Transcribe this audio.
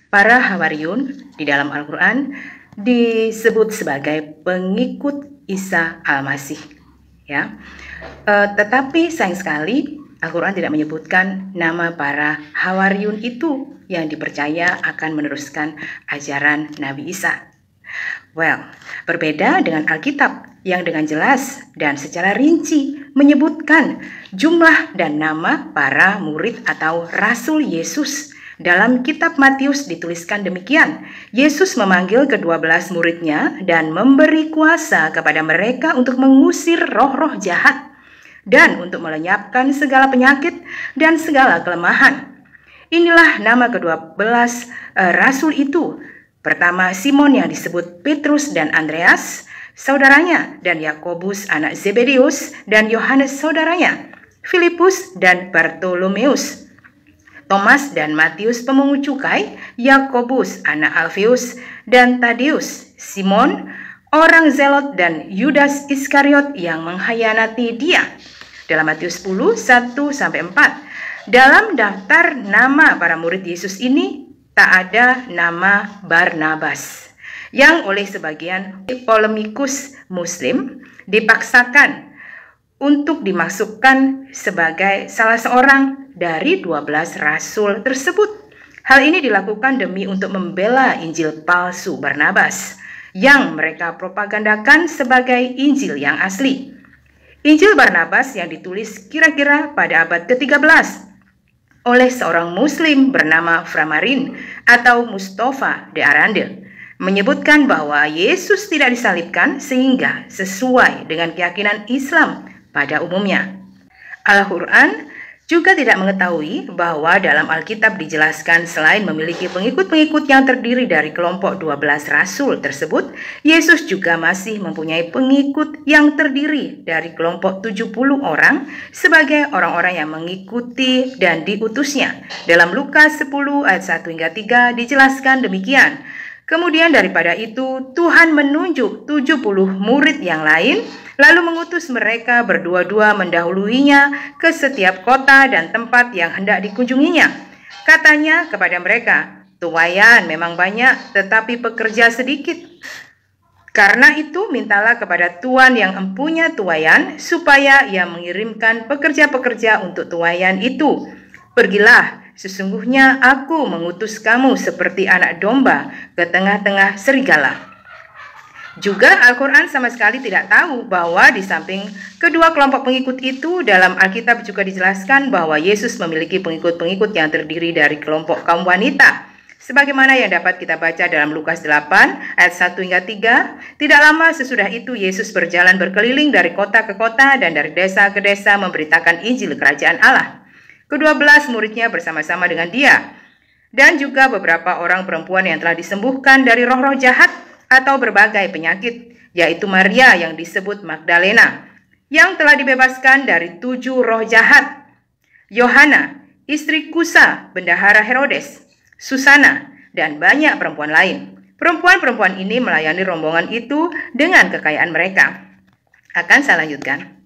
Para Hawariyun di dalam Al-Quran disebut sebagai pengikut Isa Al-Masih, ya. Tetapi sayang sekali Al-Quran tidak menyebutkan nama para Hawariyun itu yang dipercaya akan meneruskan ajaran Nabi Isa. Berbeda dengan Alkitab yang dengan jelas dan secara rinci menyebutkan jumlah dan nama para murid atau Rasul Yesus. Dalam kitab Matius dituliskan demikian, Yesus memanggil ke-12 muridnya dan memberi kuasa kepada mereka untuk mengusir roh-roh jahat dan untuk melenyapkan segala penyakit dan segala kelemahan. Inilah nama ke-12 Rasul itu. Pertama, Simon yang disebut Petrus dan Andreas, saudaranya, dan Yakobus anak Zebedeus dan Yohanes saudaranya, Filipus dan Bartolomeus, Thomas dan Matius pemungut cukai, Yakobus anak Alfeus dan Tadeus, Simon orang Zelot dan Yudas Iskariot yang mengkhianati dia. Dalam Matius 10, 1-4. Dalam daftar nama para murid Yesus ini tak ada nama Barnabas, yang oleh sebagian polemikus Muslim dipaksakan untuk dimasukkan sebagai salah seorang dari 12 rasul tersebut. Hal ini dilakukan demi untuk membela Injil palsu Barnabas yang mereka propagandakan sebagai Injil yang asli. Injil Barnabas yang ditulis kira-kira pada abad ke-13 oleh seorang Muslim bernama Framarin atau Mustafa de Arande menyebutkan bahwa Yesus tidak disalibkan sehingga sesuai dengan keyakinan Islam pada umumnya. Al-Quran juga tidak mengetahui bahwa dalam Alkitab dijelaskan selain memiliki pengikut-pengikut yang terdiri dari kelompok 12 rasul tersebut, Yesus juga masih mempunyai pengikut yang terdiri dari kelompok 70 orang sebagai orang-orang yang mengikuti dan diutusnya. Dalam Lukas 10 ayat 1-3 dijelaskan demikian. Kemudian daripada itu Tuhan menunjuk 70 murid yang lain, lalu mengutus mereka berdua-dua mendahuluinya ke setiap kota dan tempat yang hendak dikunjunginya. Katanya kepada mereka, tuaian memang banyak tetapi pekerja sedikit. Karena itu mintalah kepada Tuan yang empunya tuaian supaya ia mengirimkan pekerja-pekerja untuk tuaian itu. Pergilah, sesungguhnya aku mengutus kamu seperti anak domba ke tengah-tengah serigala. Juga Al-Quran sama sekali tidak tahu bahwa di samping kedua kelompok pengikut itu, dalam Alkitab juga dijelaskan bahwa Yesus memiliki pengikut-pengikut yang terdiri dari kelompok kaum wanita. Sebagaimana yang dapat kita baca dalam Lukas 8 ayat 1-3, tidak lama sesudah itu Yesus berjalan berkeliling dari kota ke kota dan dari desa ke desa memberitakan Injil Kerajaan Allah. Ke-12 muridnya bersama-sama dengan dia, dan juga beberapa orang perempuan yang telah disembuhkan dari roh-roh jahat atau berbagai penyakit, yaitu Maria yang disebut Magdalena, yang telah dibebaskan dari 7 roh jahat, Yohana, istri Kusa, bendahara Herodes, Susana, dan banyak perempuan lain. Perempuan-perempuan ini melayani rombongan itu dengan kekayaan mereka. Akan saya lanjutkan.